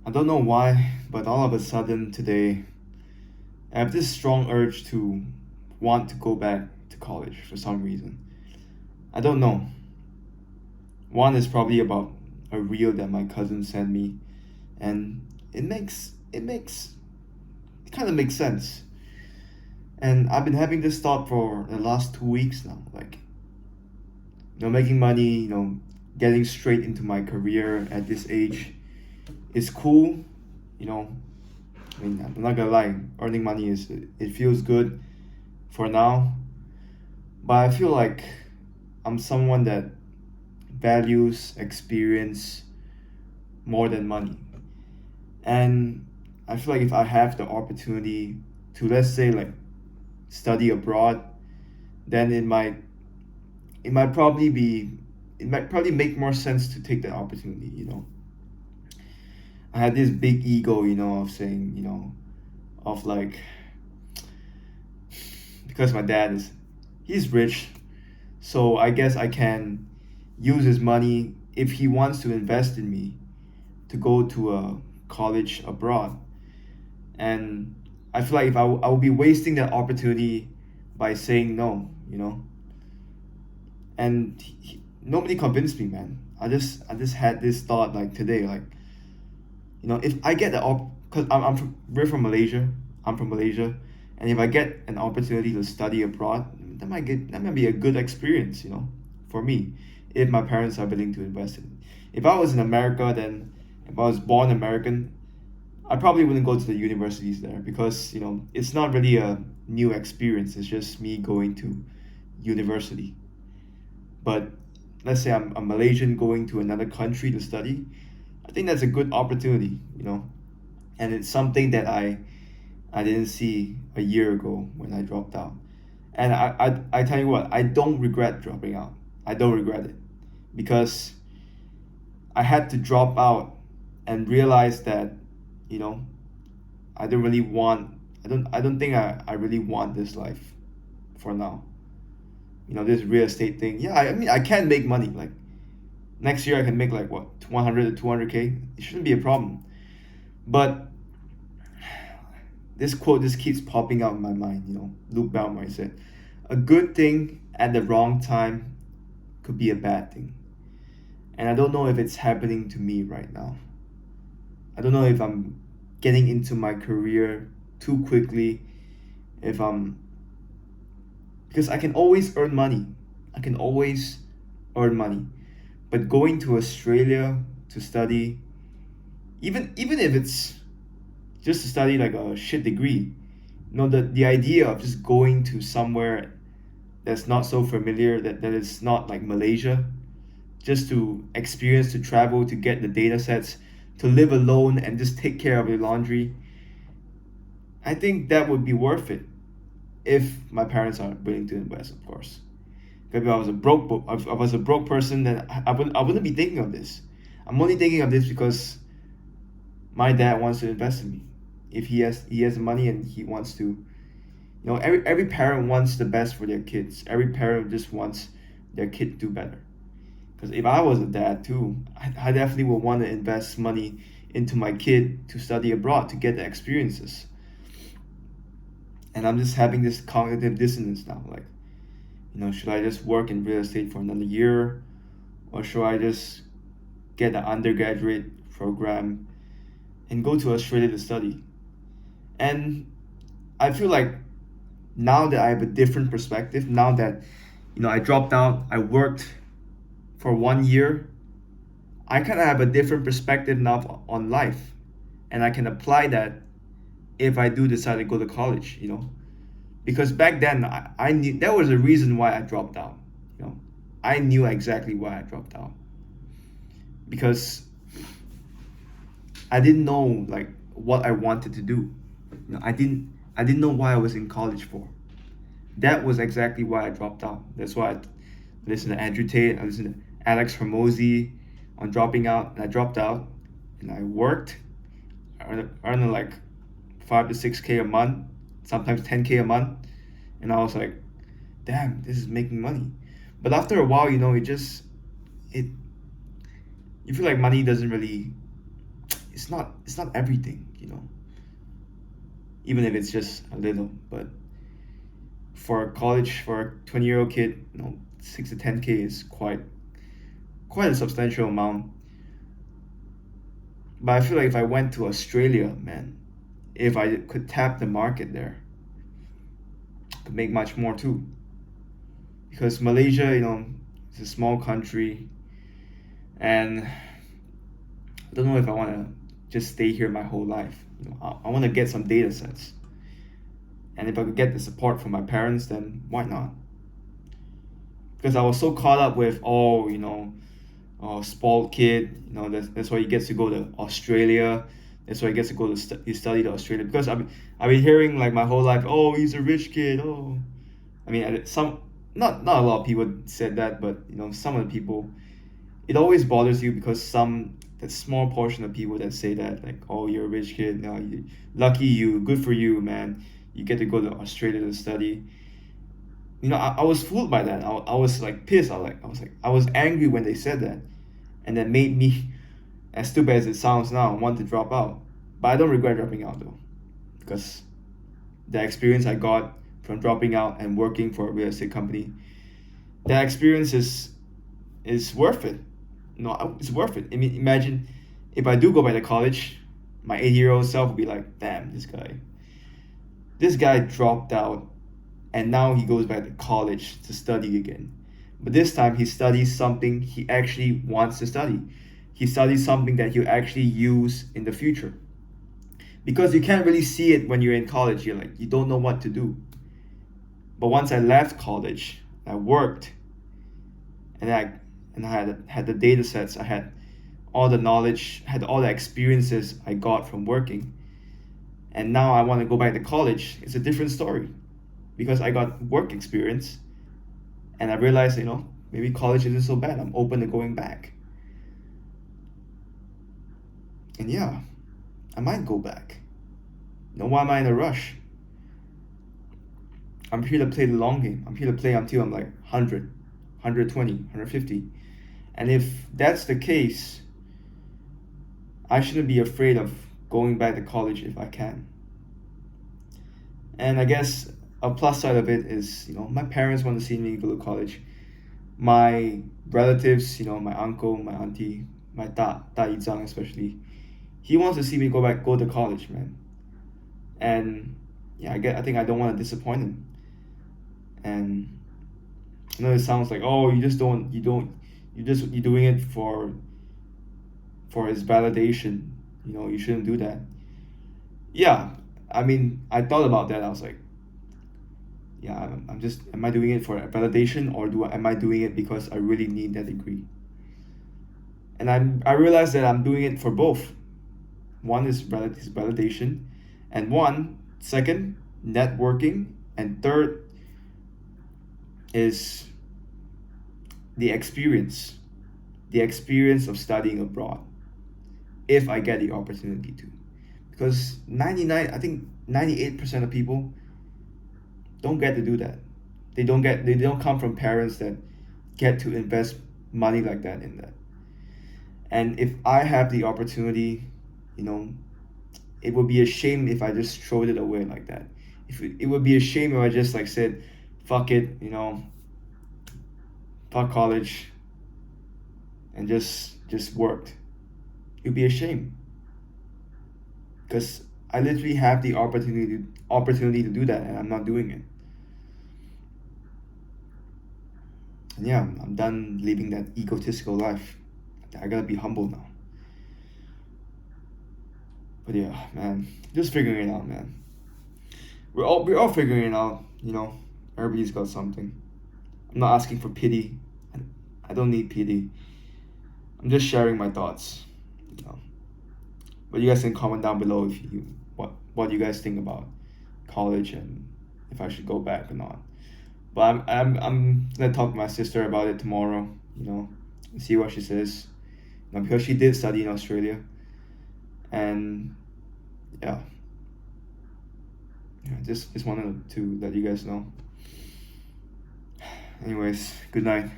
I don't know why, but all of a sudden today, I have this strong urge to want to go back to college for some reason. I don't know. One is probably about a reel that my cousin sent me, and it kind of makes sense. And I've been having this thought for the last 2 weeks now, like making money, getting straight into my career at this age is cool, you know. I mean, I'm not gonna lie, earning money it feels good for now, but I feel like I'm someone that values experience more than money. And I feel like if I have the opportunity to, let's say, like study abroad, then it might probably be it might probably make more sense to take that opportunity. I had this big ego, of saying, of like, because my dad he's rich, so I guess I can use his money if he wants to invest in me to go to a college abroad. And I feel like if I would be wasting that opportunity by saying no. And nobody convinced me, man. I just had this thought like today, like, if I get the because we're from Malaysia. I'm from Malaysia, and if I get an opportunity to study abroad, that might be a good experience, for me, if my parents are willing to invest in it. If I was in America, then if I was born American, I probably wouldn't go to the universities there because it's not really a new experience. It's just me going to university. But let's say I'm a Malaysian going to another country to study. I think that's a good opportunity. And it's something that I didn't see a year ago when I dropped out. And I tell you what, I don't regret dropping out. I don't regret it because I had to drop out and realize that, you know, I don't really want I don't think I really want this life for now. This real estate thing. Yeah, I mean I can make money. Like next year I can make like what, 100 to 200K. It shouldn't be a problem. But this quote just keeps popping out in my mind, Luke Baumer said, a good thing at the wrong time could be a bad thing. And I don't know if it's happening to me right now. I don't know if I'm getting into my career too quickly, if I'm because I can always earn money. I can always earn money. But going to Australia to study, even if it's just to study like a shit degree, the idea of just going to somewhere that's not so familiar, that is not like Malaysia, just to experience, to travel, to get the data sets, to live alone and just take care of your laundry, I think that would be worth it if my parents are willing to invest, of course. If I was a if I was a broke person, then I wouldn't be thinking of this. I'm only thinking of this because my dad wants to invest in me. If he has money and he wants to, every parent wants the best for their kids. Every parent just wants their kid to do better. Because if I was a dad too, I definitely would want to invest money into my kid to study abroad to get the experiences. And I'm just having this cognitive dissonance now. Like, should I just work in real estate for another year, or should I just get an undergraduate program and go to Australia to study? And I feel like now that I have a different perspective, now that I dropped out, I worked for 1 year, I kind of have a different perspective now on life, and I can apply that if I do decide to go to college. Because back then I knew there was a reason why I dropped out. You know, I knew exactly why I dropped out because I didn't know like what I wanted to do. I didn't know why I was in college for. That was exactly why I dropped out. That's why I listened to Andrew Tate, I listened to Alex Hormozy on dropping out, and I dropped out, and I worked, earning like 5 to 6K a month, sometimes 10K a month, and I was like, damn, this is making money. But after a while, it you feel like money doesn't really it's not everything, even if it's just a little. But for a college, for a 20-year-old kid, 6 to 10K is quite a substantial amount. But I feel like if I went to Australia, man, if I could tap the market there, I could make much more too. Because Malaysia, it's a small country, and I don't know if I want to just stay here my whole life. I want to get some data sets. And if I could get the support from my parents, then why not? Because I was so caught up with, spoiled kid, that's why he gets to go to Australia. That's why he gets to go to study to Australia. Because I've been hearing like my whole life, oh, he's a rich kid. Oh, I mean, not a lot of people said that, but some of the people, it always bothers you because that small portion of people that say that, like, oh, you're a rich kid, now lucky you, good for you, man, you get to go to Australia to study. I was fooled by that. I was like pissed. I was angry when they said that, and that made me, as stupid as it sounds now, want to drop out. But I don't regret dropping out though, because the experience I got from dropping out and working for a real estate company, that experience is worth it. No, it's worth it. I mean, imagine if I do go back to college, my 8-year-old self will be like, damn, this guy dropped out, and now he goes back to college to study again. But this time he studies something he actually wants to study. He studies something that he'll actually use in the future. Because you can't really see it when you're in college. You don't know what to do. But once I left college, I worked, and I had the data sets, I had all the knowledge, had all the experiences I got from working. And now I want to go back to college. It's a different story, because I got work experience, and I realized, maybe college isn't so bad. I'm open to going back. And yeah, I might go back. Why am I in a rush? I'm here to play the long game. I'm here to play until I'm like 100, 120, 150. And if that's the case, I shouldn't be afraid of going back to college if I can. And I guess a plus side of it is, my parents want to see me go to college. My relatives, my uncle, my auntie, my da Yizang especially, he wants to see me go to college, man. And yeah, I think I don't want to disappoint him. And I know it sounds like, oh, you're doing it for his validation. You shouldn't do that. Yeah, I mean, I thought about that. I was like, yeah, am I doing it for validation, or am I doing it because I really need that degree? And I realized that I'm doing it for both. One is validation, and second, networking, and third is the experience of studying abroad, if I get the opportunity to. Because 98% of people don't get to do that. They don't come from parents that get to invest money like that in that. And if I have the opportunity, it would be a shame if I just throwed it away like that. It would be a shame if I just like said, fuck it, fuck college, and just worked. It would be a shame, because I literally have the opportunity to do that, and I'm not doing it. And yeah, I'm done living that egotistical life. I gotta be humble now. But yeah, man, just figuring it out, man. We're all figuring it out. Everybody's got something. I'm not asking for pity. I don't need pity. I'm just sharing my thoughts. But you guys can comment down below if what you guys think about college, and if I should go back or not. But I'm gonna talk to my sister about it tomorrow. And see what she says. Because she did study in Australia, and yeah, just wanted to let you guys know. Anyways, good night.